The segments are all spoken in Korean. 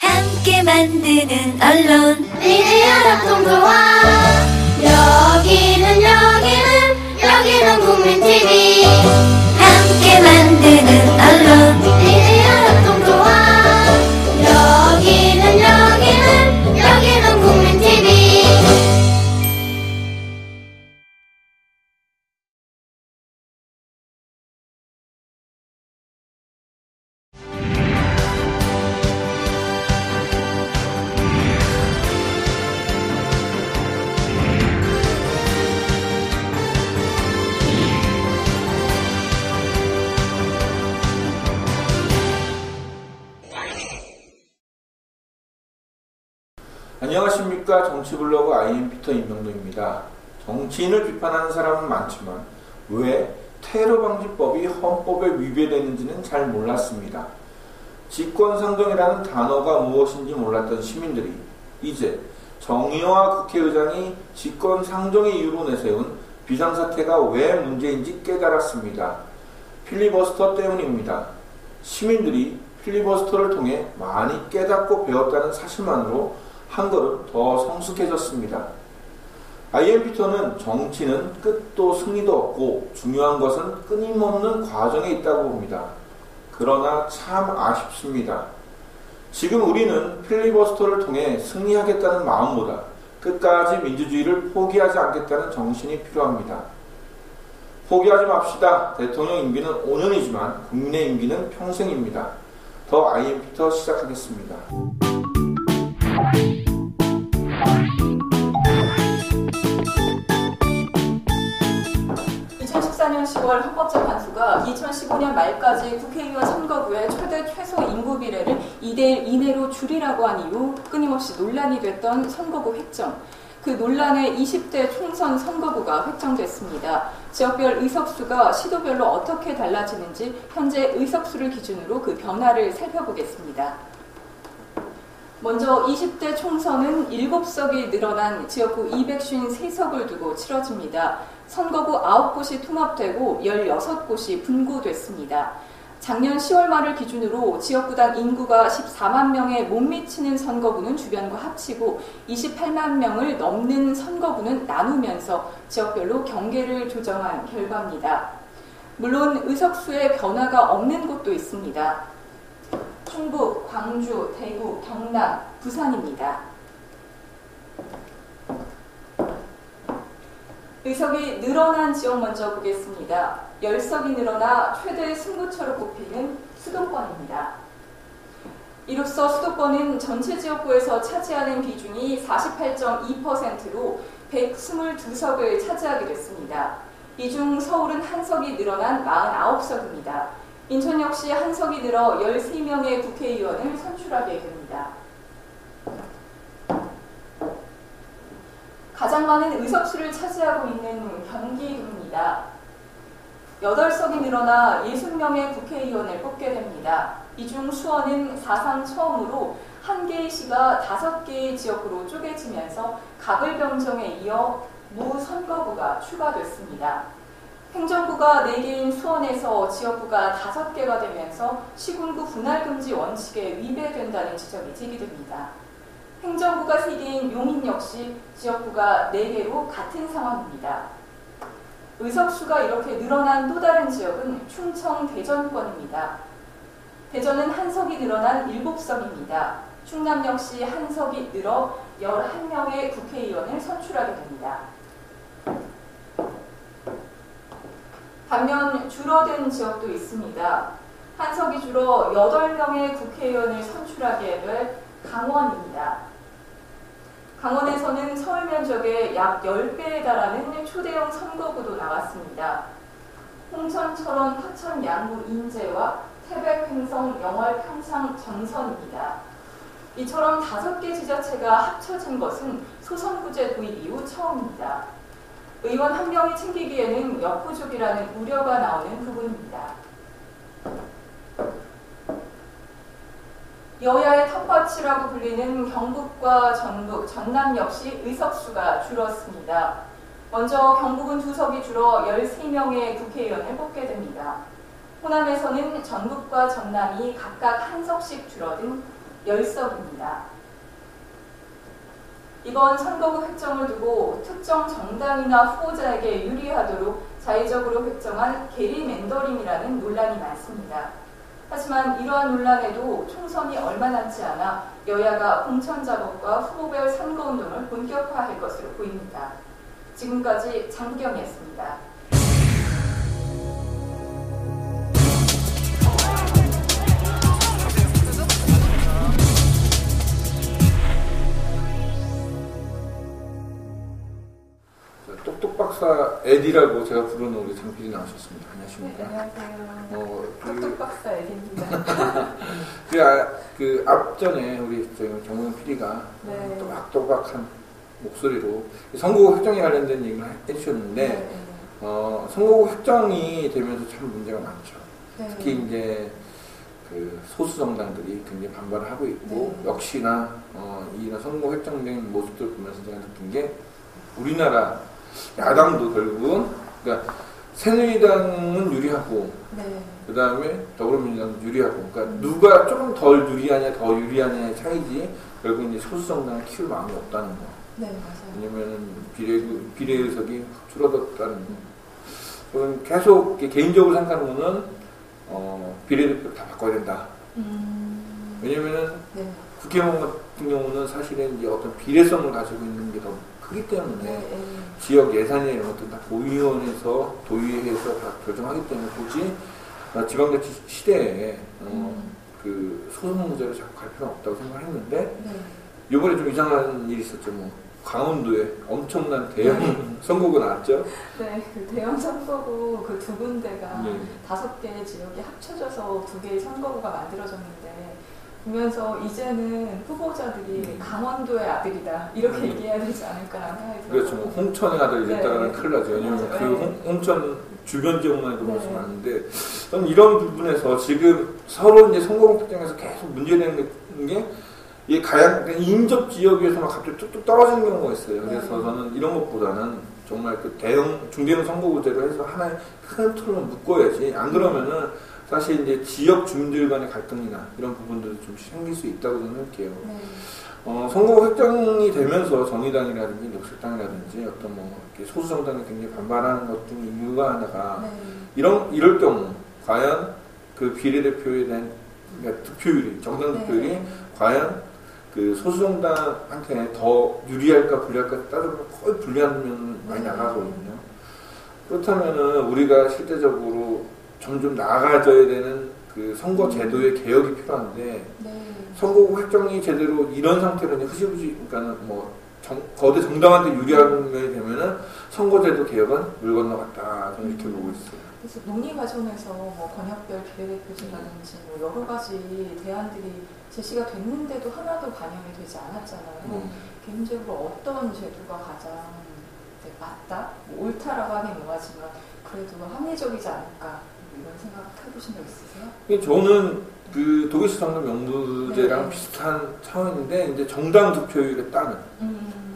함께 만드는 언론 미디어 협동조합. 여기는 국민TV. 함께 만드는 언론 미디어 협동조합. 여기는 국민TV. 안녕하십니까. 정치블로그 IM피터 임명도입니다. 정치인을 비판하는 사람은 많지만 왜 테러방지법이 헌법에 위배되는지는 잘 몰랐습니다. 직권상정이라는 단어가 무엇인지 몰랐던 시민들이 이제 정의와 국회의장이 직권상정의 이유로 내세운 비상사태가 왜 문제인지 깨달았습니다. 필리버스터 때문입니다. 시민들이 필리버스터를 통해 많이 깨닫고 배웠다는 사실만으로 한 걸음 더 성숙해졌습니다. IM피터는 정치는 끝도 승리도 없고 중요한 것은 끊임없는 과정에 있다고 봅니다. 그러나 참 아쉽습니다. 지금 우리는 필리버스터를 통해 승리하겠다는 마음보다 끝까지 민주주의를 포기하지 않겠다는 정신이 필요합니다. 포기하지 맙시다. 대통령 임기는 5년이지만 국민의 임기는 평생입니다. 더 IM피터 시작하겠습니다. 2014년 10월 헌법재판소가 2015년 말까지 국회의원 선거구의 최소 인구 비례를 2대1 이내로 줄이라고 한 이후 끊임없이 논란이 됐던 선거구 획정. 그 논란에 20대 총선 선거구가 획정됐습니다. 지역별 의석수가 시도별로 어떻게 달라지는지 현재 의석수를 기준으로 그 변화를 살펴보겠습니다. 먼저 20대 총선은 7석이 늘어난 지역구 253석을 두고 치러집니다. 선거구 9곳이 통합되고 16곳이 분구됐습니다. 작년 10월 말을 기준으로 지역구당 인구가 14만 명에 못 미치는 선거구는 주변과 합치고 28만 명을 넘는 선거구는 나누면서 지역별로 경계를 조정한 결과입니다. 물론 의석수에 변화가 없는 곳도 있습니다. 충북, 광주, 대구, 경남, 부산입니다. 의석이 늘어난 지역 먼저 보겠습니다. 10석이 늘어나 최대 승부처로 꼽히는 수도권입니다. 이로써 수도권은 전체 지역구에서 차지하는 비중이 48.2%로 122석을 차지하게 됐습니다. 이 중 서울은 한 석이 늘어난 49석입니다. 인천 역시 한 석이 늘어 13명의 국회의원을 선출하게 됩니다. 가장 많은 의석수를 차지하고 있는 경기도입니다. 8석이 늘어나 60명의 국회의원을 뽑게 됩니다. 이 중 수원은 사상 처음으로 한 개의 시가 5개의 지역구로 쪼개지면서 가불병정에 이어 무선거구가 추가됐습니다. 행정구가 4개인 수원에서 지역구가 5개가 되면서 시군구 분할금지 원칙에 위배된다는 지적이 제기됩니다. 행정구가 3개인 용인 역시 지역구가 4개로 같은 상황입니다. 의석수가 이렇게 늘어난 또 다른 지역은 충청 대전권입니다. 대전은 한 석이 늘어난 7석입니다. 충남 역시 한 석이 늘어 11명의 국회의원을 선출하게 됩니다. 반면 줄어든 지역도 있습니다. 한 석이 줄어 8명의 국회의원을 선출하게 될 강원입니다. 강원에서는 서울 면적의 약 10배에 달하는 초대형 선거구도 나왔습니다. 홍천, 철원, 화천, 양구, 인제와 태백, 횡성, 영월, 평창, 전선입니다. 이처럼 5개 지자체가 합쳐진 것은 소선구제 도입 이후 처음입니다. 의원 한 명이 챙기기에는 역부족이라는 우려가 나오는 부분입니다. 여야의 텃밭이라고 불리는 경북과 전북, 전남 역시 의석수가 줄었습니다. 먼저 경북은 2석이 줄어 13명의 국회의원을 뽑게 됩니다. 호남에서는 전북과 전남이 각각 한 석씩 줄어든 10석입니다. 이번 선거구 획정을 두고 특정 정당이나 후보자에게 유리하도록 자의적으로 획정한 게리맨더링이라는 논란이 많습니다. 하지만 이러한 논란에도 총선이 얼마 남지 않아 여야가 공천 작업과 후보별 선거운동을 본격화할 것으로 보입니다. 지금까지 장부경이었습니다. 똑똑박사 에디라고 제가 부르는 우리 장 PD 나오셨습니다. 안녕하십니까? 네, 안녕하세요. 똑똑박사 에디입니다. 그 앞전에 우리 정우영 PD가 네. 또박또박한 목소리로 선거구 획정에 관련된 얘기를 해주셨는데 네. 선거구 획정이 되면서 참 문제가 많죠. 네. 특히 이제 그 소수 정당들이 굉장히 반발을 하고 있고 네. 역시나 이런 선거구 획정된 모습들 보면서 제가 느낀 게 우리나라 야당도 결국은 그러니까 새누리당은 유리하고 네. 그 다음에 더불어민주당도 유리하고 그러니까 누가 조금 덜 유리하냐 더 유리하냐의 차이지 결국 이제 소수 정당을 키울 마음이 없다는 거. 네, 맞아요. 왜냐면은 비례 의석이 확 줄어들었다는 거. 저는 계속 개인적으로 생각하는 거는 비례대표 다 바꿔야 된다. 왜냐면은 네. 국회의원 같은 경우는 사실은 이제 어떤 비례성을 가지고 있는 게 더 크기 때문에 네. 지역 예산이나 이런 것들 다 도의원에서 도의회에서 다 결정하기 때문에 굳이 지방자치 시대에 그 소수문제를 자꾸 갈 필요는 없다고 생각했는데 네. 이번에 좀 이상한 일이 있었죠. 뭐 강원도에 엄청난 대형 선거구 나왔죠. 네, 그 대형 선거구 그 두 군데가 네. 5개의 지역이 합쳐져서 2개의 선거구가 만들어졌는데 보면서 이제는 후보자들이 강원도의 아들이다 이렇게 얘기해야 되지 않을까라는 생각이 들어요. 그렇죠. 뭐 홍천의 아들 이랬다가는 네. 큰일 나죠. 왜냐면 맞아요. 그 홍천 주변 지역만 해도 벌써 네. 많은데 저는 이런 부분에서 지금 서로 이제 선거구 특정에서 계속 문제되는 게 이게 인접 지역에서만 갑자기 뚝뚝 떨어지는 경우가 있어요. 그래서 네. 저는 이런 것보다는 정말 그 중대형 선거구제로 해서 하나의 큰 틀로 묶어야지. 안 그러면은 사실 이제 지역 주민들 간의 갈등이나 이런 부분들도 좀 생길 수 있다고 저는 생각해요. 네. 선거구 획정이 되면서 정의당이라든지 녹색당이라든지 어떤 뭐 이렇게 소수 정당이 굉장히 반발하는 것 중에 이유가 하나가 네. 이럴 경우 과연 그 비례대표에 대한 그러니까 득표율이 정당 득표율이 네. 과연 그 소수 정당한테 더 유리할까 불리할까 따져보면 거의 불리한 면 많이 네. 나가거든요. 그렇다면은 우리가 실제적으로 점점 나아가져야 되는 그 선거 제도의 개혁이 필요한데 네. 선거구 획정이 제대로 이런 상태로 이제 흐지부지 그러니까는 뭐 거대 정당한테 유리한 면이 되면은 선거제도 개혁은 물 건너갔다 저는 이렇게 보고 있어요. 그래서 논의 과정에서 뭐 권역별 비례대표제라든지 뭐 여러 가지 대안들이 제시가 됐는데도 하나도 반영이 되지 않았잖아요. 개인적으로 어떤 제도가 가장 맞다? 뭐 옳다라고 하긴 뭐하지만 그래도 합리적이지 않을까 이런 생각 해보신 적 있으세요? 저는 그 독일식 정당 명부제랑 네. 비슷한 차원인데 이제 정당 득표율에 따른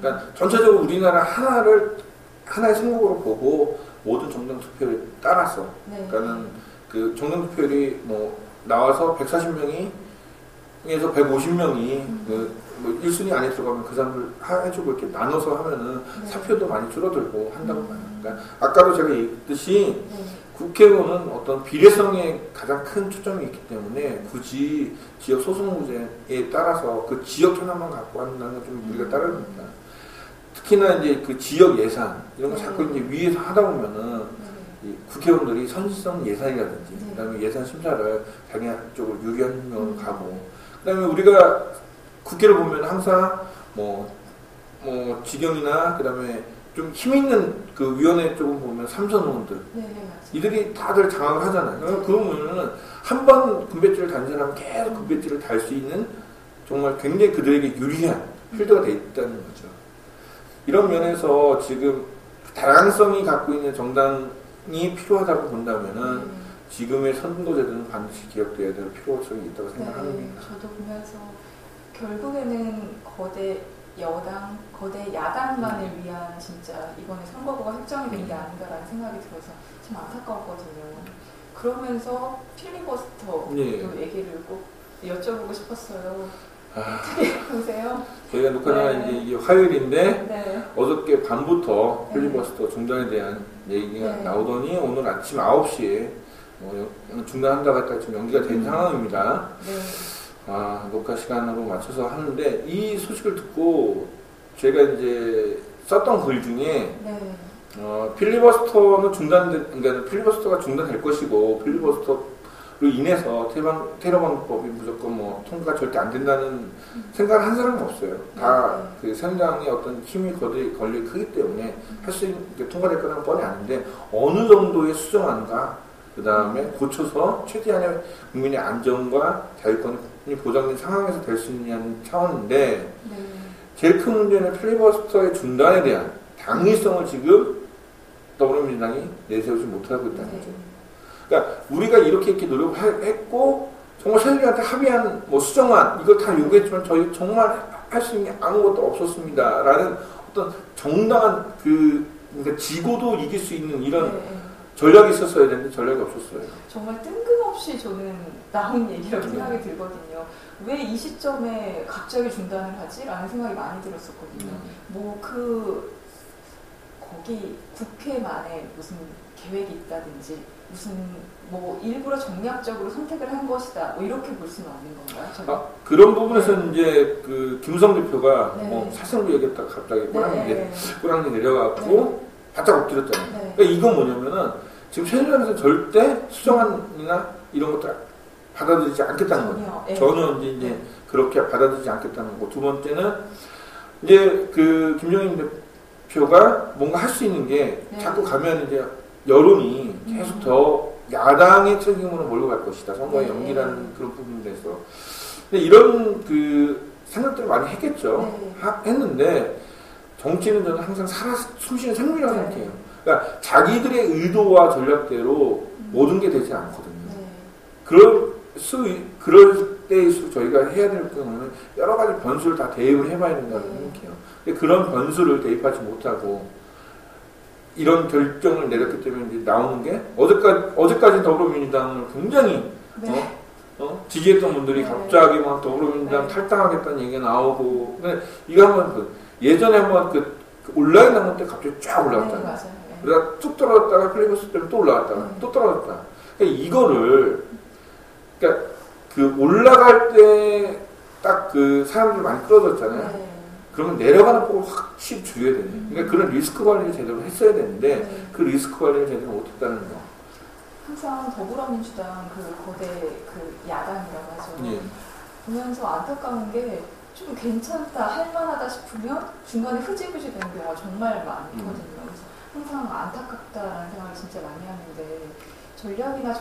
그러니까 전체적으로 우리나라 하나의 선거구로 보고 모든 정당 투표율에 따라서 네. 그러니까는 그 정당 투표율이 뭐 나와서 140명에서 150명이 뭐 1순위 안에 들어가면 그 사람들 해주고 이렇게 나눠서 하면은 네. 사표도 많이 줄어들고 한다고 봐요. 그러니까 아까도 제가 얘기했듯이 네. 국회의원은 어떤 비례성에 가장 큰 초점이 있기 때문에 굳이 지역 소수구제에 따라서 그 지역 현황만 갖고 한다는 건 좀 우리가 따라야 됩니다. 특히나 이제 그 지역 예산 이런 거 자꾸 이제 위에서 하다 보면은 이 국회의원들이 선지성 예산이라든지 그다음에 예산 심사를 자기 쪽으로 유리한 면으로 가고 그다음에 우리가 국회를 보면 항상 뭐 지경이나 그다음에 좀 힘 있는 그 위원회 쪽을 보면 삼선 의원들 이들이 다들 장악을 하잖아요. 그러면은 한 번 군배지를 단 사람은 계속 군배지를 달 수 있는 정말 굉장히 그들에게 유리한 필드가 돼 있다는 거죠. 이런 면에서 지금 다양성이 갖고 있는 정당이 필요하다고 본다면은 지금의 선거제도는 반드시 기억돼야 될 필요성이 있다고 생각합니다. 저도 보면서 결국에는 거대 여당, 거대 야당만을 위한 진짜 이번에 선거구가 획정이 된 게 아닌가라는 생각이 들어서 참 안타까웠거든요. 그러면서 필리버스터 네. 얘기를 꼭 여쭤보고 싶었어요. 보세요. 저희가 녹화가 네. 이제 이게 화요일인데 네. 어저께 밤부터 네. 필리버스터 중단에 대한 얘기가 네. 나오더니 오늘 아침 9시에 중단한다고 했다가 지금 연기가 된 상황입니다. 네. 녹화 시간으로 맞춰서 하는데 이 소식을 듣고 제가 이제 썼던 글 중에 필리버스터는 그러니까 필리버스터가 중단될 것이고 필리버스터로 인해서 테러방법이 무조건 뭐 통과가 절대 안 된다는 생각을 한 사람은 없어요. 다 그 새누리당의 어떤 힘이 걸려 크기 때문에 할 수 있는 통과될 거라는 뻔히 아는데 어느 정도의 수정안과 그 다음에 고쳐서 최대한의 국민의 안전과 자유권이 보장된 상황에서 될 수 있느냐는 차원인데 제일 큰 문제는 필리버스터의 중단에 대한 당위성을 지금 더불어민주당이 내세우지 못하고 있다는 거죠. 그러니까 우리가 이렇게 노력했고 정말 새누리한테 합의한 뭐 수정안 이걸 다 요구했지만 저희 정말 할 수 있는 게 아무것도 없었습니다라는 어떤 정당한 그러니까 지고도 이길 수 있는 이런 전략이 있었어야 되는데 전략이 없었어요. 정말 뜬금없이 저는 나온 얘기라고 생각이 들거든요. 왜 이 시점에 갑자기 중단을 하지? 라는 생각이 많이 들었었거든요. 거기 국회만에 무슨 계획이 있다든지 무슨 뭐 일부러 정략적으로 선택을 한 것이다. 뭐 이렇게 볼 수는 없는 건가요? 그런 부분에서는 이제 그 김우성 대표가 네. 사설로 얘기했다가 갑자기 네. 꼬랑지 내려가고 바짝 엎드렸잖아요. 네. 그러니까 이건 뭐냐면은 지금 새누리당에서 절대 수정안이나 이런 것들 받아들이지 않겠다는 거예요. 전혀 이제 그렇게 받아들이지 않겠다는 거고, 두 번째는 이제 그 김종인 대표가 뭔가 할 수 있는 게 자꾸 가면 이제 여론이 계속 더 야당의 책임으로 몰려갈 것이다. 선거의 연기라는 그런 부분에 대해서. 근데 이런 그 생각들을 많이 했겠죠. 했는데 정치는 저는 항상 숨쉬는 생물이라고 생각해요. 그러니까 자기들의 의도와 전략대로 모든 게 되지 않거든요. 그럴 때일수록 저희가 해야 될 경우는 여러 가지 변수를 다 대입을 해봐야 된다고 생각해요. 근데 그런 변수를 대입하지 못하고 이런 결정을 내렸기 때문에 이제 나오는 게 어제까지 더불어민주당을 굉장히 지지했던 분들이 갑자기 막 더불어민주당 탈당하겠다는 얘기가 나오고, 근데 이거 한번 예전에 한번 온라인 나온 때 갑자기 쫙 올라갔잖아요. 그러다가 툭 떨어졌다가 플레이버스 때문에 또 올라갔다가 또 떨어졌다. 그러니까 이거를 그 올라갈 때 딱 그 사람들이 많이 끌어졌잖아요. 그러면 내려가는 폭을 확실히 줄여야 되네. 그러니까 그런 리스크 관리를 제대로 했어야 되는데 그 리스크 관리를 제대로 못했다는 거. 항상 더불어민주당 그 거대 그 야당이라고 하죠. 보면서 안타까운 게 좀 괜찮다, 할만하다 싶으면 중간에 흐지부지 되는 경우가 정말 많거든요. 그래서 항상 안타깝다라는 생각을 진짜 많이 하는데 전략이나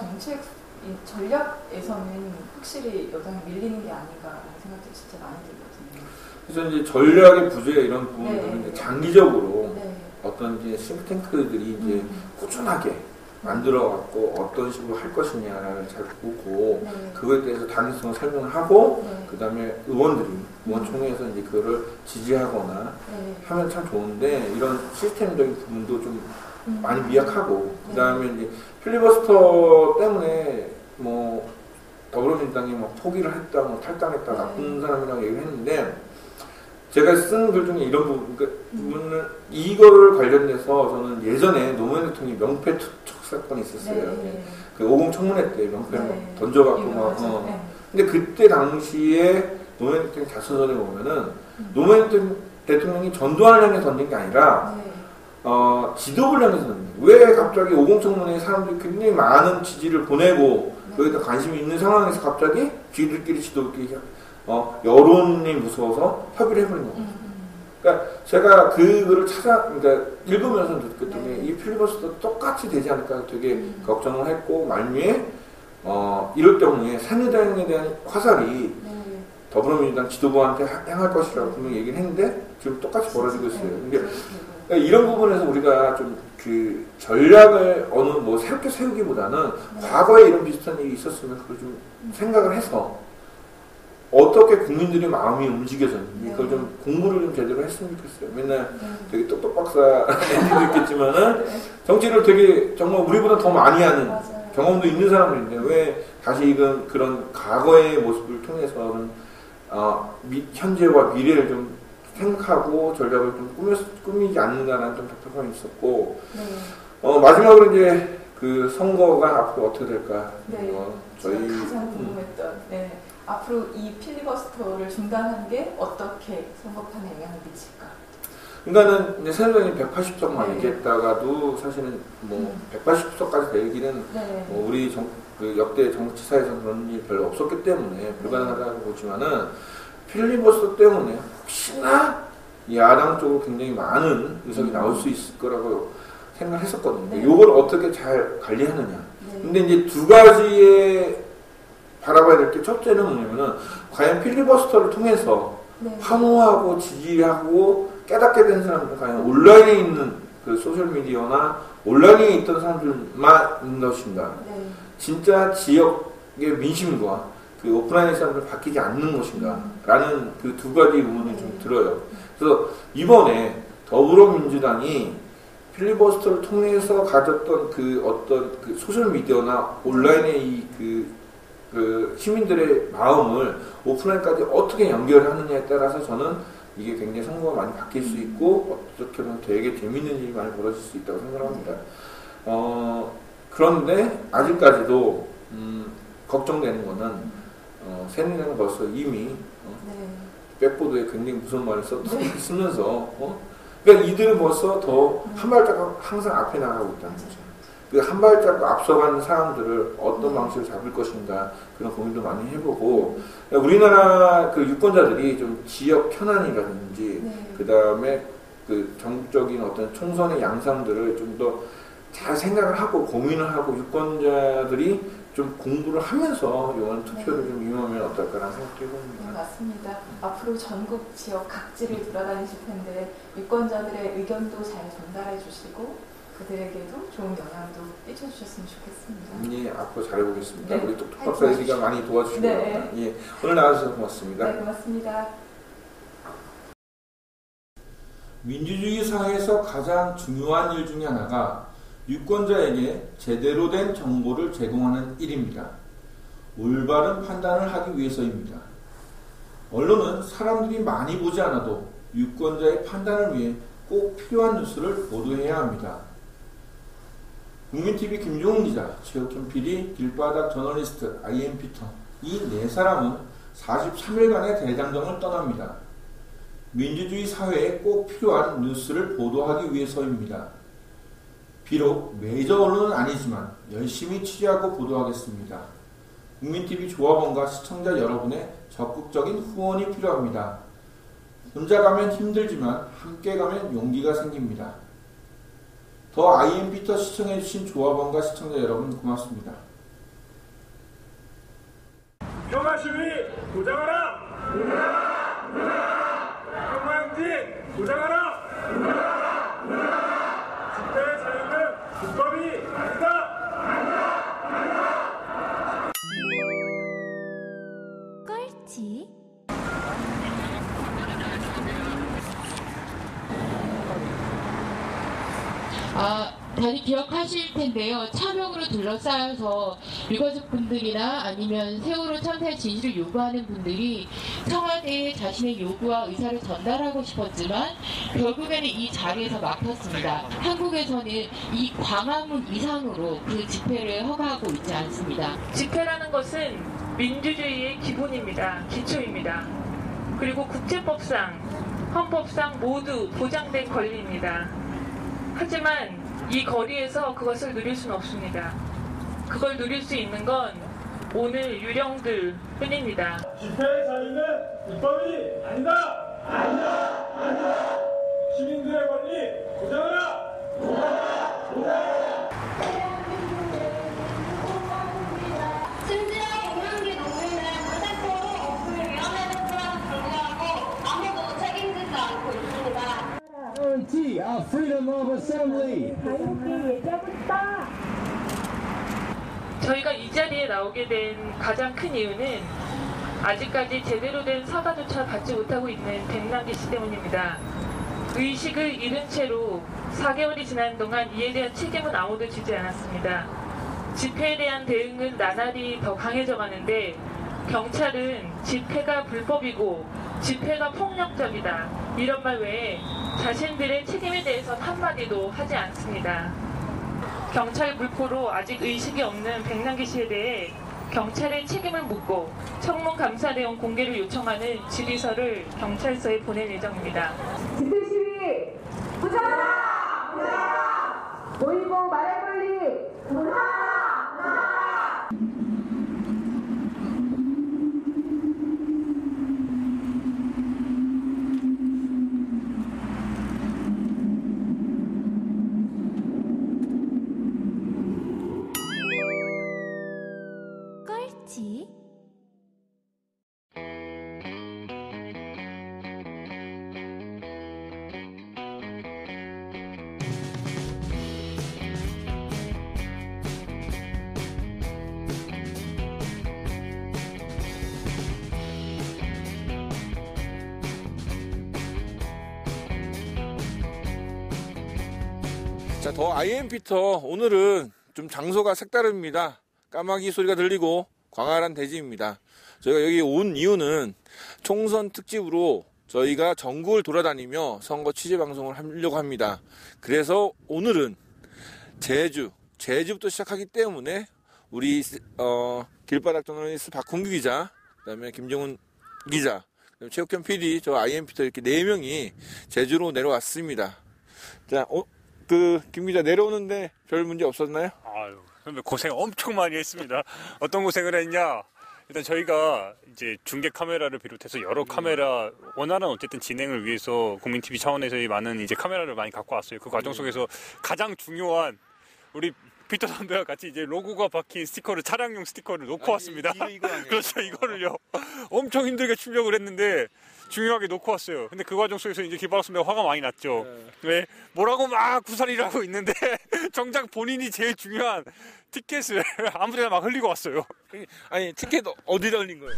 전략에서는 확실히 여당이 밀리는 게 아닌가라는 생각도 진짜 많이 들거든요. 그래서 이제 전략의 부재 이런 부분들은 이제 장기적으로 어떤 이제 싱크탱크들이 이제 꾸준하게 만들어갖고 어떤 식으로 할 것이냐를 잘 보고 그거에 대해서 당위성을 설명을 하고 그 다음에 의원총회에서 이제 그거를 지지하거나 하면 참 좋은데 이런 시스템적인 부분도 좀 많이 미약하고 그 다음에 이제 필리버스터 때문에 뭐 더불어민주당이 뭐 포기를 했다, 뭐 탈당했다, 나쁜 사람이라고 얘기를 했는데 제가 쓴 글 중에 이런 부분은 이거를 관련돼서 저는 예전에 노무현 대통령이 명패 투척 사건이 있었어요. 그 50 청문회 때 명패를 던져갖고 막 근데 그때 당시에 노무현 대통령 자서전에 보면은 노무현 대통령이 전두환을 향해 던진 게 아니라 지도부를 향해서 던진 거예요. 왜 갑자기 50 청문회에 사람들이 굉장히 많은 지지를 보내고 여기다 관심이 있는 상황에서 갑자기 지도부끼리 여론이 무서워서 협의를 해버린 거예요. 그러니까 제가 그 글을 그러니까 읽으면서 느꼈더니 이 필리버스터 똑같이 되지 않을까 되게 걱정을 했고 말미에 이럴 경우에 새누리당에 대한 화살이 더불어민주당 지도부한테 향할 것이라고 분명히 얘기를 했는데 지금 똑같이 벌어지고 있어요. 근데 그러니까 이런 부분에서 우리가 좀 그 전략을 새롭게 세우기보다는 과거에 이런 비슷한 일이 있었으면 그걸 좀 생각을 해서 어떻게 국민들의 마음이 움직여졌는지 그걸 좀 공부를 좀 제대로 했으면 좋겠어요. 맨날 되게 똑똑 박사 애들도 있겠지만은 정치를 되게 정말 우리보다 더 많이 하는 경험도 있는 사람들인데 왜 다시 그런 과거의 모습을 통해서는 현재와 미래를 좀 생각하고 전략을 좀 꾸미지 않는다는 좀 답답함이 있었고, 네. 마지막으로 이제 그 선거가 앞으로 어떻게 될까? 네. 저희 제가 가장 궁금했던, 네. 앞으로 이 필리버스터를 중단하는 게 어떻게 선거판에 영향을 미칠까? 그러니까는 이제 새누리당이 180석만 네. 얘기했다가도 사실은 뭐 180석까지 되기는 네. 우리 그 역대 정치사에서 그런 일이 별로 없었기 때문에 불가능하다고 보지만은 필리버스터 때문에 혹시나 야당 쪽으로 굉장히 많은 의석이 나올 수 있을 거라고 생각을 했었거든요. 네. 이걸 어떻게 잘 관리하느냐. 네. 근데 이제 두 가지에 바라봐야 될 게, 첫째는 뭐냐면은 과연 필리버스터를 통해서 네. 환호하고 지지하고 깨닫게 된 사람들, 과연 온라인에 있는 그 소셜미디어나 온라인에 있던 사람들만 있는 것인가, 네. 진짜 지역의 민심과 그 오프라인의 사람들 바뀌지 않는 것인가 라는 그 두 가지 의문이 좀 들어요. 그래서 이번에 더불어민주당이 필리버스터를 통해서 가졌던 그 어떤 그 소셜미디어나 온라인의 그 시민들의 마음을 오프라인까지 어떻게 연결하느냐에 따라서 저는 이게 굉장히 선거가 많이 바뀔 수 있고, 어떻게 보면 되게 재밌는 일이 많이 벌어질 수 있다고 생각합니다. 그런데 아직까지도 걱정되는 거는 새누리당은 벌써 이미 네. 백보드에 굉장히 무서운 말을 쓰면서 그러니까 이들은 벌써 더 한 발자국 항상 앞에 나가고 있다는 거죠. 그 한 발자국 앞서가는 사람들을 어떤 방식으로 잡을 것인가, 그런 고민도 많이 해보고, 우리나라 그 유권자들이 좀 지역 현안이라든지 네. 그 다음에 그 전국적인 어떤 총선의 양상들을 좀 더 잘 생각을 하고 고민을 하고 유권자들이 좀 공부를 하면서 이번 투표를 좀 임하면 어떨까라는 생각도 해봅니다. 네, 맞습니다. 앞으로 전국 지역 각지를 돌아다니실 텐데 유권자들의 의견도 잘 전달해 주시고 그들에게도 좋은 영향도 끼쳐주셨으면 좋겠습니다. 예, 앞으로 잘해보겠습니다. 네, 우리 똑똑박사님이 많이 도와주시기 네. 바랍니다. 예, 오늘 나와주셔서 고맙습니다. 네, 고맙습니다. 민주주의 사회에서 가장 중요한 일 중에 하나가 유권자에게 제대로 된 정보를 제공하는 일입니다. 올바른 판단을 하기 위해서입니다. 언론은 사람들이 많이 보지 않아도 유권자의 판단을 위해 꼭 필요한 뉴스를 보도해야 합니다. 국민TV 김종훈 기자, 최혁현 PD, 길바닥 저널리스트 IM 피터, 이 네 사람은 43일간의 대장정을 떠납니다. 민주주의 사회에 꼭 필요한 뉴스를 보도하기 위해서입니다. 비록 메이저 언론은 아니지만 열심히 취재하고 보도하겠습니다. 국민TV 조합원과 시청자 여러분의 적극적인 후원이 필요합니다. 혼자 가면 힘들지만 함께 가면 용기가 생깁니다. 더 IM 피터 시청해주신 조합원과 시청자 여러분 고맙습니다. 평화 시위 도장하라! 평화용지 도장하라! 집회의 자유는 불법이 아니다! 꼴찌 다들 기억하실 텐데요. 차벽으로 둘러싸여서 유가족분들이나 아니면 세월호 참사의 진실을 요구하는 분들이 청와대에 자신의 요구와 의사를 전달하고 싶었지만 결국에는 이 자리에서 막혔습니다. 한국에서는 이 광화문 이상으로 그 집회를 허가하고 있지 않습니다. 집회라는 것은 민주주의의 기본입니다. 기초입니다. 그리고 국제법상, 헌법상 모두 보장된 권리입니다. 하지만 이 거리에서 그것을 누릴 수는 없습니다. 그걸 누릴 수 있는 건 오늘 유령들 뿐입니다. 집회의 자유는 불법이 아니다! 아니다! 시민들의 권리 보장하라! 심지어 공연기 농민은 무대포로 오픈을 위험해졌음에도 불구하고 아무도 책임지지 않고 있습니다. Guarantee our freedom of assembly. 저희가 이 자리에 나오게 된 가장 큰 이유는 아직까지 제대로 된 사과조차 받지 못하고 있는 백남기 씨 때문입니다. 의식을 잃은 채로 4개월이 지난 동안 이에 대한 책임은 아무도 지지 않았습니다. 집회에 대한 대응은 나날이 더 강해져 가는데 경찰은 집회가 불법이고 집회가 폭력적이다. 이런 말 외에 자신들의 책임에 대해서 한마디도 하지 않습니다. 경찰 불포로 아직 의식이 없는 백남기 씨에 대해 경찰의 책임을 묻고 청문 감사 내용 공개를 요청하는 질의서를 경찰서에 보낼 예정입니다. 집회 시위 부정하라! 부정하라! 모이고 말할 권리 부정하라! 부정하라! 꼴찌 자, 더 IM피터 오늘은 좀 장소가 색다릅니다. 까마귀 소리가 들리고 광활한 대지입니다. 저희가 여기 온 이유는 총선 특집으로 저희가 전국을 돌아다니며 선거 취재 방송을 하려고 합니다. 그래서 오늘은 제주부터 시작하기 때문에 우리 길바닥 저널리스트 박홍규 기자, 그다음에 김정훈 기자, 그다음에 최욱현 PD, 저 IM피터 이렇게 4명이 제주로 내려왔습니다. 자, 김 기자 내려오는데 별 문제 없었나요? 아유, 선배 고생 엄청 많이 했습니다. 어떤 고생을 했냐? 일단 저희가 이제 중계 카메라를 비롯해서 여러 카메라, 원활한 어쨌든 진행을 위해서 국민TV 차원에서의 많은 이제 카메라를 많이 갖고 왔어요. 그 과정 속에서 가장 중요한 우리 피터 선배와 같이 이제 로고가 박힌 스티커를, 차량용 스티커를 놓고 왔습니다. 그렇죠, 이거를요. 엄청 힘들게 출력을 했는데 중요하게 놓고 왔어요. 근데 그 과정 속에서 이제 길바닥 선배가 화가 많이 났죠. 왜? 뭐라고 막 구사리를 하고 있는데 정작 본인이 제일 중요한 티켓을 아무데나 막 흘리고 왔어요. 아니, 티켓 어디다 흘린 거예요?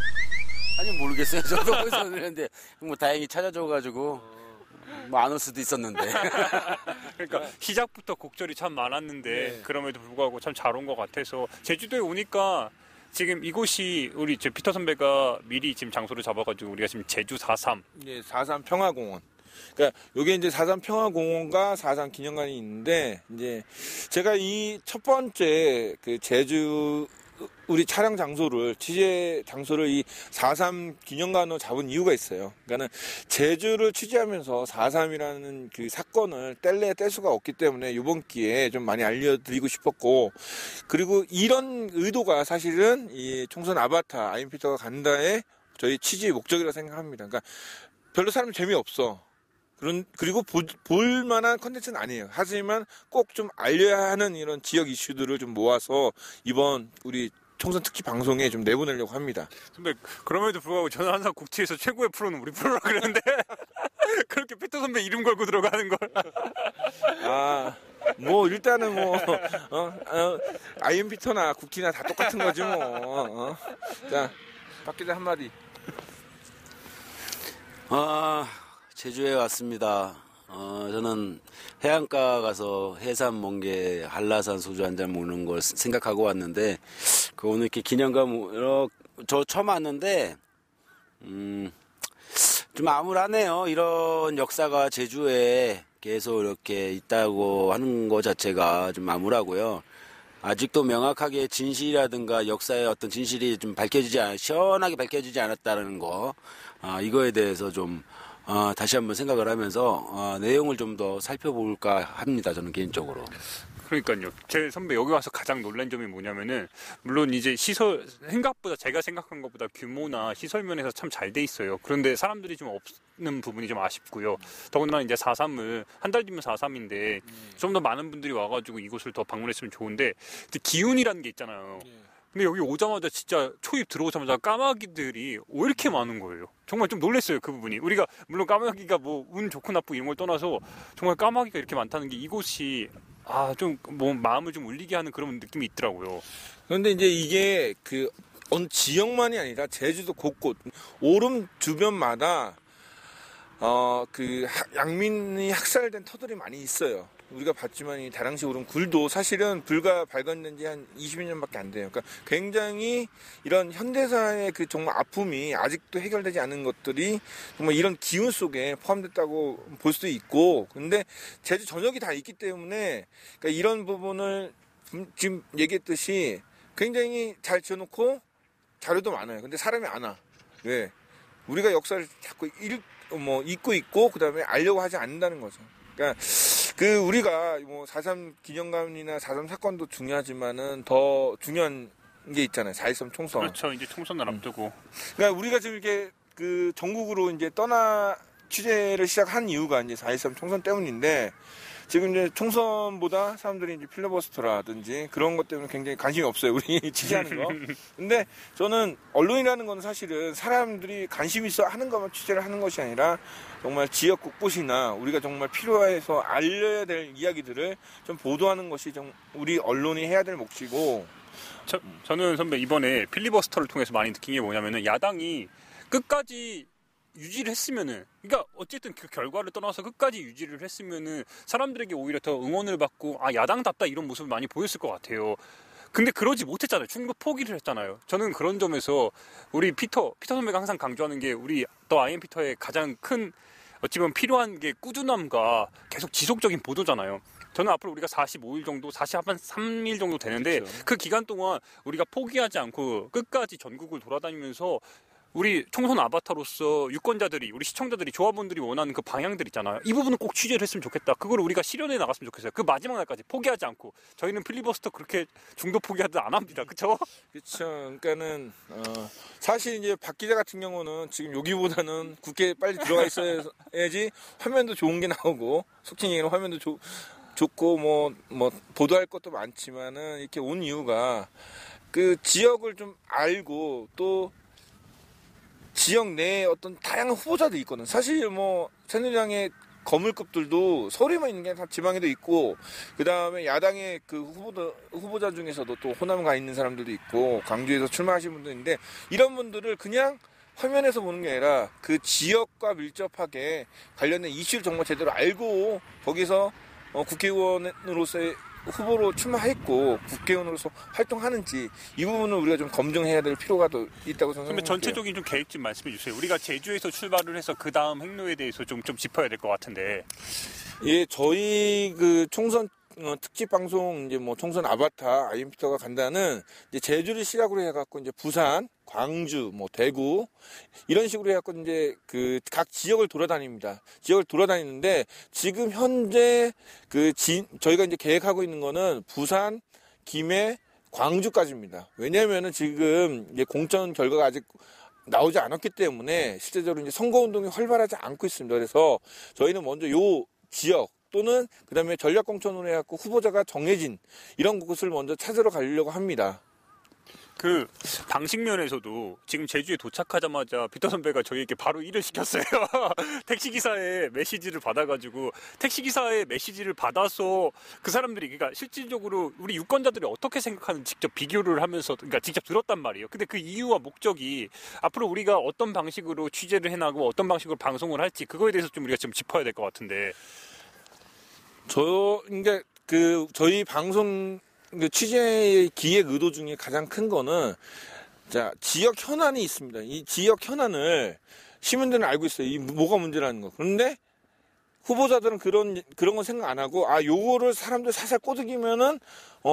아니, 모르겠어요. 저도 거기서 흘렸는데 뭐 다행히 찾아줘가지고 뭐 안 올 수도 있었는데. 그러니까 시작부터 곡절이 참 많았는데 그럼에도 불구하고 참 잘 온 것 같아서 제주도에 오니까 지금 이곳이 우리 피터 선배가 미리 지금 장소를 잡아가지고 우리가 지금 제주 4.3. 예, 4.3 평화공원. 그러니까 요게 이제 4.3 평화공원과 4.3 기념관이 있는데, 이제 제가 이 첫 번째 그 제주 우리 촬영 장소를, 취재 장소를 이 4.3 기념관으로 잡은 이유가 있어요. 그러니까는 제주를 취재하면서 4.3이라는 그 사건을 뗄 수가 없기 때문에 이번 기회에 좀 많이 알려드리고 싶었고, 그리고 이런 의도가 사실은 이 총선 아바타 IM피터가 간다의 저희 취재 목적이라고 생각합니다. 그러니까 별로 사람 재미없어. 그리고 볼 만한 컨텐츠는 아니에요. 하지만 꼭 좀 알려야 하는 이런 지역 이슈들을 좀 모아서 이번 우리 총선 특집 방송에 좀 내보내려고 합니다. 선배, 그럼에도 불구하고 저는 항상 국치에서 최고의 프로는 우리 프로라 그러는데 그렇게 피터 선배 이름 걸고 들어가는 걸. 뭐 일단은 뭐 IM피터나 국티나 다 똑같은 거지 뭐. 자, 박 기자 한마디. 제주에 왔습니다. 저는 해안가 가서 해삼, 멍게, 한라산 소주 한 잔 먹는 걸 생각하고 왔는데, 오늘 이렇게 기념관, 저 처음 왔는데, 좀 암울하네요. 이런 역사가 제주에 계속 이렇게 있다고 하는 것 자체가 좀 암울하고요. 아직도 명확하게 진실이라든가 역사의 어떤 진실이 좀 시원하게 밝혀지지 않았다는 거, 이거에 대해서 좀, 다시 한번 생각을 하면서 내용을 좀 더 살펴볼까 합니다. 저는 개인적으로. 그러니까요. 제 선배 여기 와서 가장 놀란 점이 뭐냐면은, 물론 이제 시설 생각보다, 제가 생각한 것보다 규모나 시설 면에서 참 잘 돼 있어요. 그런데 사람들이 좀 없는 부분이 좀 아쉽고요. 더군다나 이제 4.3을 한 달 뒤면 4.3인데 좀 더 많은 분들이 와가지고 이곳을 더 방문했으면 좋은데, 근데 기운이라는 게 있잖아요. 근데 여기 오자마자 진짜 초입 들어오자마자 까마귀들이 왜 이렇게 많은 거예요. 정말 좀 놀랐어요, 그 부분이. 우리가 물론 까마귀가 뭐 운 좋고 나쁘고 이런 걸 떠나서 정말 까마귀가 이렇게 많다는 게 이곳이 좀 뭐 마음을 좀 울리게 하는 그런 느낌이 있더라고요. 그런데 이제 이게 그 어느 지역만이 아니라 제주도 곳곳 오름 주변마다 그 양민이 학살된 터들이 많이 있어요. 우리가 봤지만 이 다랑시 오름 굴도 사실은 불과 발견된 지 한 20년밖에 안 돼요. 그러니까 굉장히 이런 현대사의 그 정말 아픔이 아직도 해결되지 않은 것들이 정말 이런 기운 속에 포함됐다고 볼 수도 있고, 근데 제주 전역이 다 있기 때문에 그러니까 이런 부분을 지금 얘기했듯이 굉장히 잘 지어놓고 자료도 많아요. 근데 사람이 안 와. 왜? 우리가 역사를 자꾸 잊고 있고 그다음에 알려고 하지 않는다는 거죠. 그러니까 우리가 뭐 4.3 기념관이나 4.3 사건도 중요하지만은 더 중요한 게 있잖아요. 4.13 총선. 그렇죠. 이제 총선을 앞두고. 그러니까 우리가 지금 이렇게 전국으로 이제 취재를 시작한 이유가 이제 4.13 총선 때문인데, 지금 이제 총선보다 사람들이 이제 필리버스터라든지 그런 것 때문에 굉장히 관심이 없어요. 우리 취재하는 거. 근데 저는 언론이라는 건 사실은 사람들이 관심 있어 하는 것만 취재를 하는 것이 아니라 정말 지역 곳곳이나 우리가 정말 필요해서 알려야 될 이야기들을 좀 보도하는 것이 우리 언론이 해야 될 몫이고. 저는 선배 이번에 필리버스터를 통해서 많이 느낀 게 뭐냐면은 야당이 끝까지 유지를 했으면은, 그러니까 어쨌든 그 결과를 떠나서 끝까지 유지를 했으면은 사람들에게 오히려 더 응원을 받고 야당답다 이런 모습을 많이 보였을 것 같아요. 근데 그러지 못했잖아요. 충분히 포기를 했잖아요. 저는 그런 점에서 우리 피터 선배가 항상 강조하는 게 우리 더 아이엠 피터의 가장 큰 어찌 보면 필요한 게 꾸준함과 계속 지속적인 보도잖아요. 저는 앞으로 우리가 45일 정도, 43일 정도 되는데, 그렇죠. 그 기간 동안 우리가 포기하지 않고 끝까지 전국을 돌아다니면서 우리 총선 아바타로서 유권자들이, 우리 시청자들이, 조합원들이 원하는 그 방향들 있잖아요. 이 부분은 꼭 취재를 했으면 좋겠다. 그걸 우리가 실현해 나갔으면 좋겠어요. 그 마지막 날까지 포기하지 않고. 저희는 필리버스터 그렇게 중도 포기하듯 안 합니다. 그렇죠? 그렇죠. 그러니까는 사실 이제 박 기자 같은 경우는 지금 여기보다는 국회에 빨리 들어가 있어야지 화면도 좋은 게 나오고, 속칭 얘기는 화면도 좋고 뭐 보도할 것도 많지만은 이렇게 온 이유가 그 지역을 좀 알고 또 지역 내에 어떤 다양한 후보자들이 있거든. 사실 뭐 새누리당의 거물급들도 서울에만 있는 게 아니라 지방에도 있고, 그 다음에 야당의 그 후보자 중에서도 또 호남 가 있는 사람들도 있고, 광주에서 출마하신 분도 있는데, 이런 분들을 그냥 화면에서 보는 게 아니라 그 지역과 밀접하게 관련된 이슈를 정말 제대로 알고 거기서 국회의원으로서의 후보로 출마했고 국회의원으로서 활동하는지, 이 부분을 우리가 좀 검증해야 될 필요가 더 있다고 생각합니다. 그러면 전체적인 좀 계획 좀 말씀해 주세요. 우리가 제주에서 출발을 해서 그 다음 행로에 대해서 좀 짚어야 될 것 같은데. 예, 저희 그 총선 특집 방송 이제 뭐 총선 아바타 아이엠피터가 간다는 이제 제주를 시작으로 해갖고 이제 부산, 광주, 뭐 대구 이런 식으로 해갖고 이제 그 각 지역을 돌아다닙니다. 지역을 돌아다니는데 지금 현재 저희가 이제 계획하고 있는 거는 부산, 김해, 광주까지입니다. 왜냐하면은 지금 이제 공천 결과가 아직 나오지 않았기 때문에 실제적으로 이제 선거운동이 활발하지 않고 있습니다. 그래서 저희는 먼저 요 지역 또는 그 다음에 전략공천으로 해갖고 후보자가 정해진 이런 곳을 먼저 찾으러 가려고 합니다. 그 방식면에서도 지금 제주에 도착하자마자 피터 선배가 저희에게 바로 일을 시켰어요. 택시기사의 메시지를 받아가지고, 택시기사의 메시지를 받아서 그 사람들이, 그러니까 실질적으로 우리 유권자들이 어떻게 생각하는지 직접 비교를 하면서, 그러니까 직접 들었단 말이에요. 근데 그 이유와 목적이 앞으로 우리가 어떤 방식으로 취재를 해나가고 어떤 방식으로 방송을 할지, 그거에 대해서 좀 우리가 좀 짚어야 될 것 같은데. 저희 방송 취재의 기획 의도 중에 가장 큰 거는, 지역 현안이 있습니다. 이 지역 현안을 시민들은 알고 있어요. 이 뭐가 문제라는 거. 그런데 후보자들은 그런 건 생각 안 하고, 요거를 사람들 살살 꼬드기면은,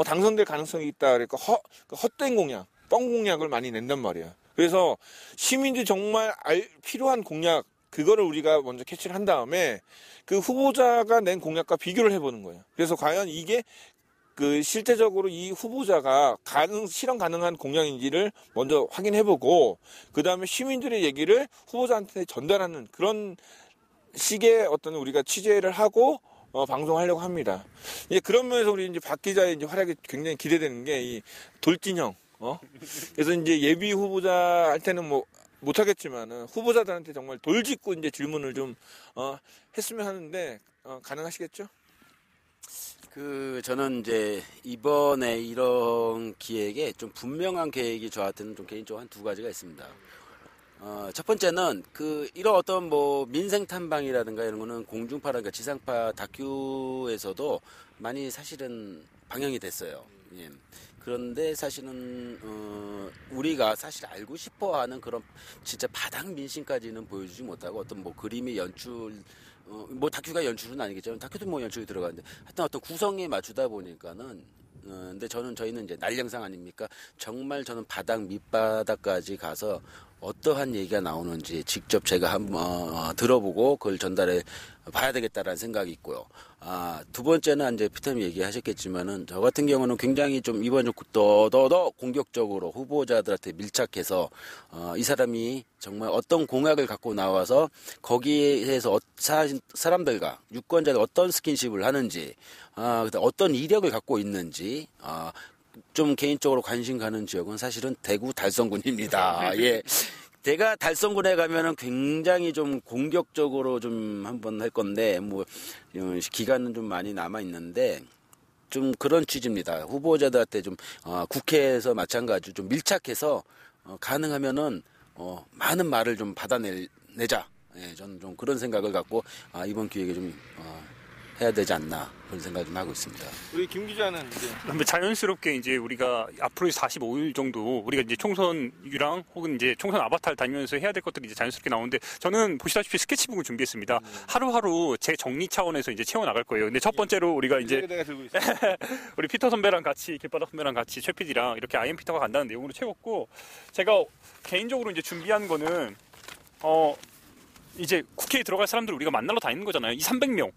당선될 가능성이 있다. 그러니까 헛된 공약, 뻥 공약을 많이 낸단 말이야. 그래서 시민들이 정말 필요한 공약, 그거를 우리가 먼저 캐치를 한 다음에 그 후보자가 낸 공약과 비교를 해보는 거예요. 그래서 과연 이게 실제적으로 이 후보자가 실현 가능한 공약인지를 먼저 확인해보고, 그 다음에 시민들의 얘기를 후보자한테 전달하는 그런 식의 어떤 우리가 취재를 하고 방송하려고 합니다. 그런 면에서 우리 이제 박 기자의 이제 활약이 굉장히 기대되는 게 이 돌진형. 그래서 이제 예비 후보자 할 때는 뭐 못하겠지만은 후보자들한테 정말 돌직구 이제 질문을 좀 했으면 하는데 가능하시겠죠? 저는 이제 이번에 이런 기획에 좀 분명한 계획이 저한테는 좀 개인적으로 한 두 가지가 있습니다. 첫 번째는 이런 어떤 뭐 민생 탐방이라든가 이런 거는 공중파라든가 지상파 다큐에서도 많이 사실은 방영이 됐어요. 예. 그런데 사실은 우리가 사실 알고 싶어하는 그런 진짜 바닥 민심까지는 보여주지 못하고 어떤 뭐 그림의 연출 뭐 다큐가 연출은 아니겠지만 다큐도 뭐 연출이 들어가는데 하여튼 어떤 구성에 맞추다 보니까는 근데 저희는 이제 날 영상 아닙니까? 정말 저는 바닥 밑바닥까지 가서 어떠한 얘기가 나오는지 직접 제가 한번 들어보고 그걸 전달해 봐야 되겠다라는 생각이 있고요. 두 번째는 이제 피터님 얘기하셨겠지만은 저 같은 경우는 굉장히 좀 이번 좀 더 공격적으로 후보자들한테 밀착해서 이 사람이 정말 어떤 공약을 갖고 나와서 거기에서 사람들과 유권자들 어떤 스킨십을 하는지 어떤 이력을 갖고 있는지 좀 개인적으로 관심 가는 지역은 사실은 대구 달성군입니다. 예. 제가 달성군에 가면은 굉장히 좀 공격적으로 좀 한번 할 건데, 뭐, 기간은 좀 많이 남아 있는데, 좀 그런 취지입니다. 후보자들한테 좀, 국회에서 마찬가지로 좀 밀착해서, 가능하면은, 많은 말을 좀 받아내자. 예, 저는 좀 그런 생각을 갖고, 이번 기회에 좀, 해야 되지 않나 그런 생각 좀 하고 있습니다. 우리 김 기자는 이제 자연스럽게 이제 우리가 앞으로 45일 정도 우리가 이제 총선 유랑 혹은 이제 총선 아바타를 다니면서 해야 될 것들이 이제 자연스럽게 나오는데 저는 보시다시피 스케치북을 준비했습니다. 하루하루 제 정리 차원에서 이제 채워 나갈 거예요. 근데 첫 번째로 우리가 이제 내가 들고 있어. 우리 피터 선배랑 같이 길바닥 선배랑 같이 최 PD랑 이렇게 아이엠 피터가 간다는 내용으로 채웠고 제가 개인적으로 이제 준비한 거는 이제 국회에 들어갈 사람들 우리가 만나러 다니는 거잖아요. 이 300명.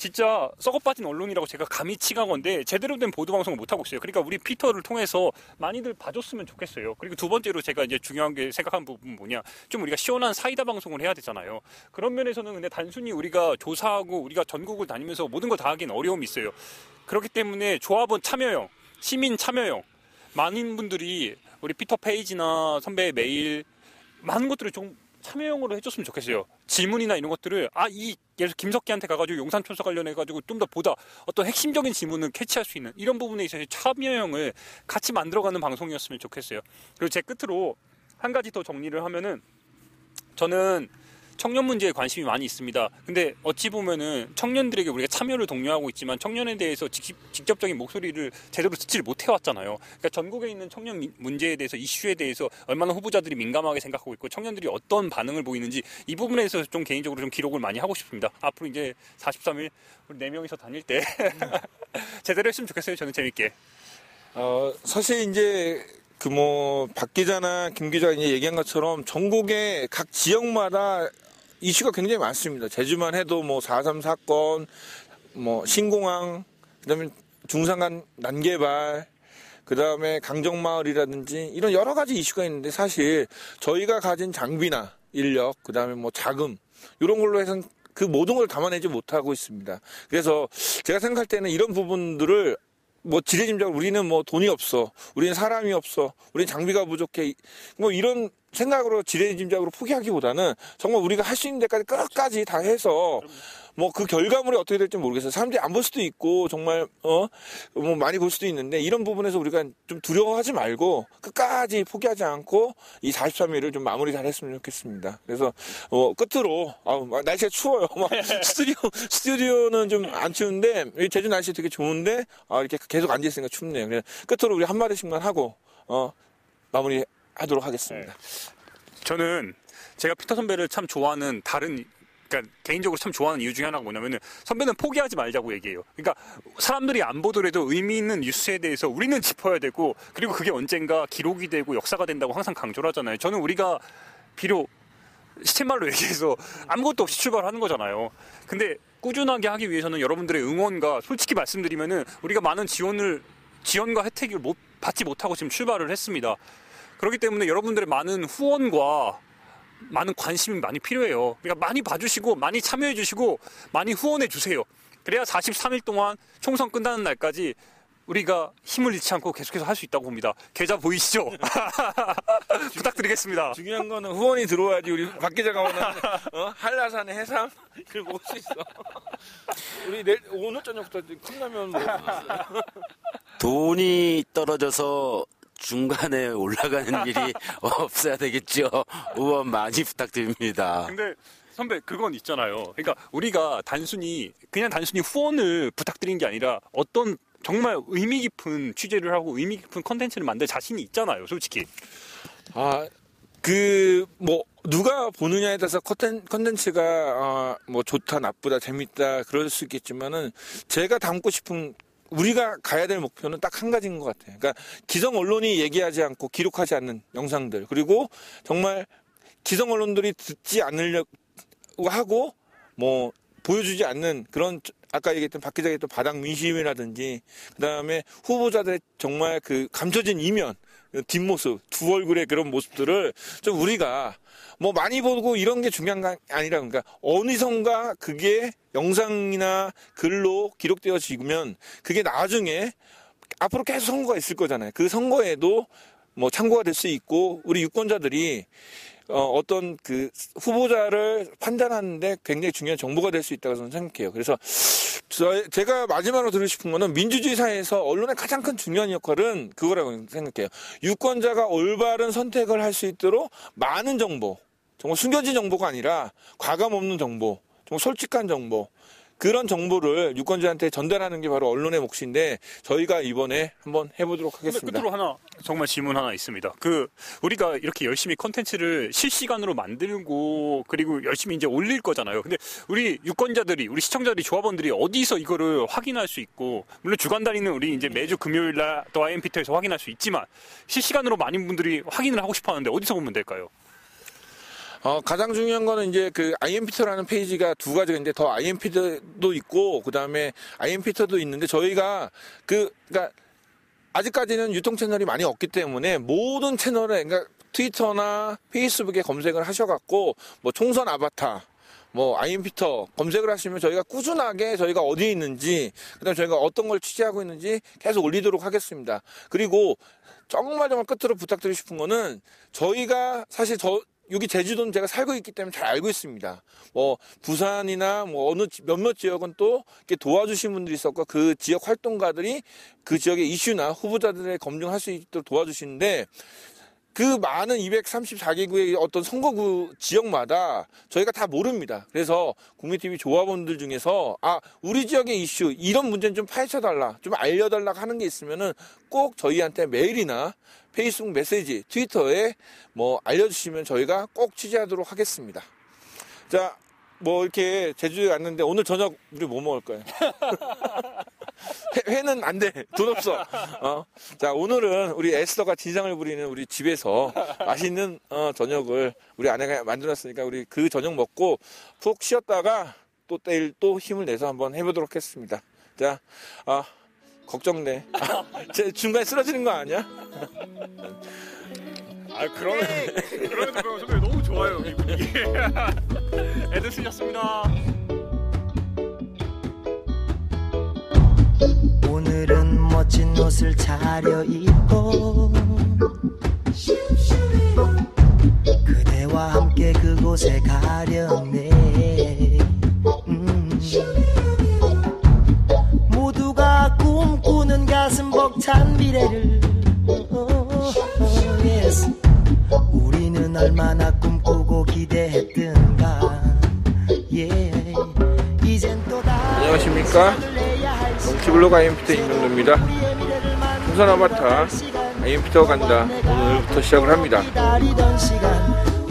진짜 썩어 빠진 언론이라고 제가 감히 칭하건데 제대로 된 보도 방송을 못 하고 있어요. 그러니까 우리 피터를 통해서 많이들 봐줬으면 좋겠어요. 그리고 두 번째로 제가 이제 중요한 게 생각한 부분 뭐냐, 좀 우리가 시원한 사이다 방송을 해야 되잖아요. 그런 면에서는 근데 단순히 우리가 조사하고 우리가 전국을 다니면서 모든 걸 다 하기는 어려움이 있어요. 그렇기 때문에 조합원 참여형, 시민 참여형, 많은 분들이 우리 피터 페이지나 선배의 메일 많은 것들을 좀 참여형으로 해줬으면 좋겠어요. 질문이나 이런 것들을 예를 들어 김석기한테 가가지고 용산촌서 관련해가지고 좀 더 보다 어떤 핵심적인 질문을 캐치할 수 있는 이런 부분에 있어서 참여형을 같이 만들어가는 방송이었으면 좋겠어요. 그리고 제 끝으로 한 가지 더 정리를 하면은 저는 청년 문제에 관심이 많이 있습니다. 근데 어찌 보면은 청년들에게 우리가 참여를 독려하고 있지만 청년에 대해서 직접적인 목소리를 제대로 듣지를 못해왔잖아요. 그러니까 전국에 있는 청년 문제에 대해서 이슈에 대해서 얼마나 후보자들이 민감하게 생각하고 있고 청년들이 어떤 반응을 보이는지 이 부분에 있어서 좀 개인적으로 좀 기록을 많이 하고 싶습니다. 앞으로 이제 43일 우리 4명이서 다닐 때 제대로 했으면 좋겠어요. 저는 재밌게. 사실 이제 박 기자나 김 기자가 이제 얘기한 것처럼 전국의 각 지역마다 이슈가 굉장히 많습니다. 제주만 해도 4.3 사건, 신공항, 그다음에 중산간 난개발, 그다음에 강정마을이라든지 이런 여러 가지 이슈가 있는데 사실 저희가 가진 장비나 인력, 그다음에 자금 이런 걸로 해서는 그 모든 걸 담아내지 못하고 있습니다. 그래서 제가 생각할 때는 이런 부분들을 지레짐작으로 우리는 돈이 없어, 우리는 사람이 없어, 우리는 장비가 부족해, 이런 생각으로 지레짐작으로 포기하기보다는 정말 우리가 할 수 있는 데까지 끝까지 다 해서 그 결과물이 어떻게 될지 모르겠어요. 사람들이 안 볼 수도 있고 정말 많이 볼 수도 있는데 이런 부분에서 우리가 좀 두려워하지 말고 끝까지 포기하지 않고 이 43일을 좀 마무리 잘 했으면 좋겠습니다. 그래서 끝으로 날씨가 추워요. 스튜디오는 좀 안 추운데 제주 날씨 되게 좋은데 이렇게 계속 앉아 있으니까 춥네요. 그래서 끝으로 우리 한마디씩만 하고 마무리 하도록 하겠습니다. 저는 제가 피터 선배를 참 좋아하는 그러니까 개인적으로 참 좋아하는 이유 중에 하나가 뭐냐면은 선배는 포기하지 말자고 얘기해요. 그러니까 사람들이 안 보더라도 의미 있는 뉴스에 대해서 우리는 짚어야 되고 그리고 그게 언젠가 기록이 되고 역사가 된다고 항상 강조를 하잖아요. 저는 우리가 비록 시쳇말로 얘기해서 아무것도 없이 출발하는 거잖아요. 근데 꾸준하게 하기 위해서는 여러분들의 응원과 솔직히 말씀드리면은 우리가 많은 지원과 혜택을 받지 못하고 지금 출발을 했습니다. 그렇기 때문에 여러분들의 많은 후원과 많은 관심이 많이 필요해요. 그러니까 많이 봐주시고 많이 참여해주시고 많이 후원해주세요. 그래야 43일 동안 총선 끝나는 날까지 우리가 힘을 잃지 않고 계속해서 할 수 있다고 봅니다. 계좌 보이시죠? 부탁드리겠습니다. 중요한 거는 후원이 들어와야지 우리 박 기자가 오늘 한라산의 해삼 그걸 먹을 수 있어. 우리 오늘 저녁부터 컵라면 돈이 떨어져서 중간에 올라가는 일이 없어야 되겠죠. 후원 많이 부탁드립니다. 근데 선배 그건 있잖아요. 그러니까 우리가 그냥 단순히 후원을 부탁드린 게 아니라 어떤 정말 의미 깊은 취재를 하고 의미 깊은 컨텐츠를 만들 자신이 있잖아요, 솔직히. 누가 보느냐에 따라서 컨텐츠가 뭐 좋다, 나쁘다, 재밌다 그럴 수 있겠지만은 제가 담고 싶은 우리가 가야 될 목표는 딱 한 가지인 것 같아요. 그러니까 기성 언론이 얘기하지 않고 기록하지 않는 영상들, 그리고 정말 기성 언론들이 듣지 않으려고 하고 뭐 보여주지 않는 그런 아까 얘기했던 박 기자가 했던 바닥 민심이라든지 그다음에 후보자들의 정말 그 감춰진 이면, 뒷모습, 두 얼굴의 그런 모습들을 좀 우리가 뭐 많이 보고 이런 게 중요한 게 아니라, 그러니까 어느선가 그게 영상이나 글로 기록되어지면 그게 나중에 앞으로 계속 선거가 있을 거잖아요. 그 선거에도 뭐 참고가 될 수 있고 우리 유권자들이 어떤 그 후보자를 판단하는데 굉장히 중요한 정보가 될 수 있다고 저는 생각해요. 그래서 제가 마지막으로 드리고 싶은 거는 민주주의 사회에서 언론의 가장 큰 중요한 역할은 그거라고 생각해요. 유권자가 올바른 선택을 할 수 있도록 많은 정보, 정말 숨겨진 정보가 아니라 과감 없는 정보, 정말 솔직한 정보, 그런 정보를 유권자한테 전달하는 게 바로 언론의 몫인데 저희가 이번에 한번 해보도록 하겠습니다. 끝으로 정말 질문 하나 있습니다. 우리가 이렇게 열심히 컨텐츠를 실시간으로 만들고 그리고 열심히 이제 올릴 거잖아요. 근데 우리 유권자들이, 우리 시청자들이, 조합원들이 어디서 이거를 확인할 수 있고, 물론 주간 단위는 우리 이제 매주 금요일 날 또 IM피터에서 확인할 수 있지만 실시간으로 많은 분들이 확인을 하고 싶어 하는데 어디서 보면 될까요? 가장 중요한 거는 이제 그 IM피터라는 페이지가 두 가지가 있는데 더 IM피터도 있고 그다음에 IM피터도 있는데 저희가 그러니까 아직까지는 유통 채널이 많이 없기 때문에 모든 채널에, 그러니까 트위터나 페이스북에 검색을 하셔갖고 뭐 총선 아바타, 뭐 IM피터 검색을 하시면 저희가 꾸준하게 저희가 어디에 있는지, 그다음에 저희가 어떤 걸 취재하고 있는지 계속 올리도록 하겠습니다. 그리고 정말 끝으로 부탁드리고 싶은 거는 저희가 사실 여기 제주도는 제가 살고 있기 때문에 잘 알고 있습니다. 뭐 부산이나 뭐 어느 몇몇 지역은 또 이렇게 도와주신 분들이 있었고 그 지역 활동가들이 그 지역의 이슈나 후보자들의 검증할 수 있도록 도와주시는데 그 많은 234개구의 어떤 선거구 지역마다 저희가 다 모릅니다. 그래서 국민TV 조합원들 중에서 우리 지역의 이슈 이런 문제는 좀 파헤쳐달라, 좀 알려달라 하는 게 있으면은 꼭 저희한테 메일이나 페이스북 메시지, 트위터에 뭐 알려주시면 저희가 꼭 취재하도록 하겠습니다. 자, 뭐 이렇게 제주에 왔는데 오늘 저녁 우리 뭐 먹을 거예요? 회는 안 돼. 돈 없어. 자, 오늘은 우리 에스더가 진상을 부리는 우리 집에서 맛있는 저녁을 우리 아내가 만들었으니까 우리 그 저녁 먹고 푹 쉬었다가 또 내일 또 힘을 내서 한번 해보도록 하겠습니다. 자, 걱정돼. 제 중간에 쓰러지는 거 아니야? 그러면 선배 너무 좋아요. 애들 쓰셨습니다. 오늘은 멋진 옷을 차려입고 그대와 함께 그곳에 가려네. 모두가 꿈꾸는 가슴 벅찬 미래를 yes. 우리는 얼마나 꿈꾸고 기대했던가. yeah. 이젠 또 안녕하십니까, 정치블로그 IM피터 임명도입니다. 총선 아바타 IM피터 간다 오늘부터 시작을 합니다.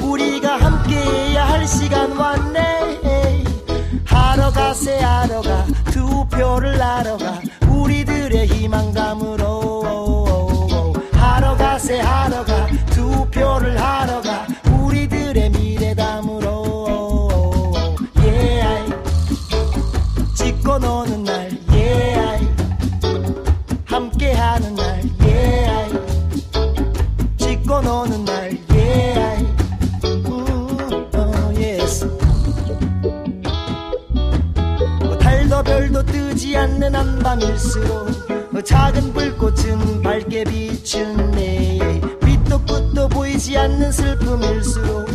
우리가 함께해야 할 시간 왔네. 하러 가세 하러 가, 투표를 하러 가, 우리들의 희망감으로. 하러 가세 하러 가, 투표를 하러 가, 우리들의 미래담으로. yeah. 찍고 노는 날 yeah. 함께하는 날 yeah. 찍고 노는 날 yeah. yes. 달도 별도 뜨지 않는 한밤일수록 작은 불꽃은 밝게 비추네. 빛도 끝도 보이지 않는 슬픔일수록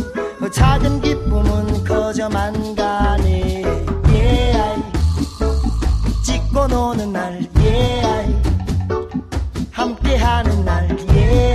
작은 기쁨은 커져만 가네. yeah. 찍고 노는 날 yeah. 함께하는 날 yeah.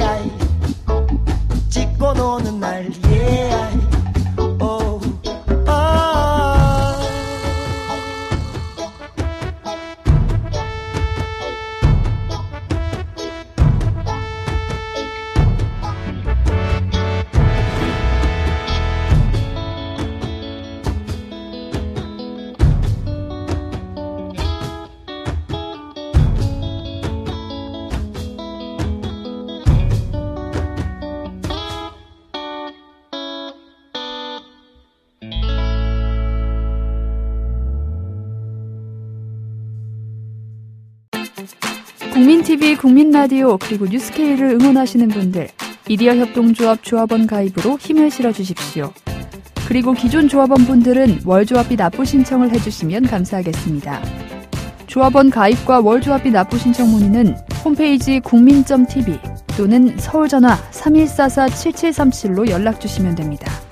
국민TV, 국민라디오 그리고 뉴스케이를 응원하시는 분들, 미디어 협동조합 조합원 가입으로 힘을 실어주십시오. 그리고 기존 조합원 분들은 월조합비 납부 신청을 해주시면 감사하겠습니다. 조합원 가입과 월조합비 납부 신청 문의는 홈페이지 국민.tv 또는 서울전화 3144-7737로 연락주시면 됩니다.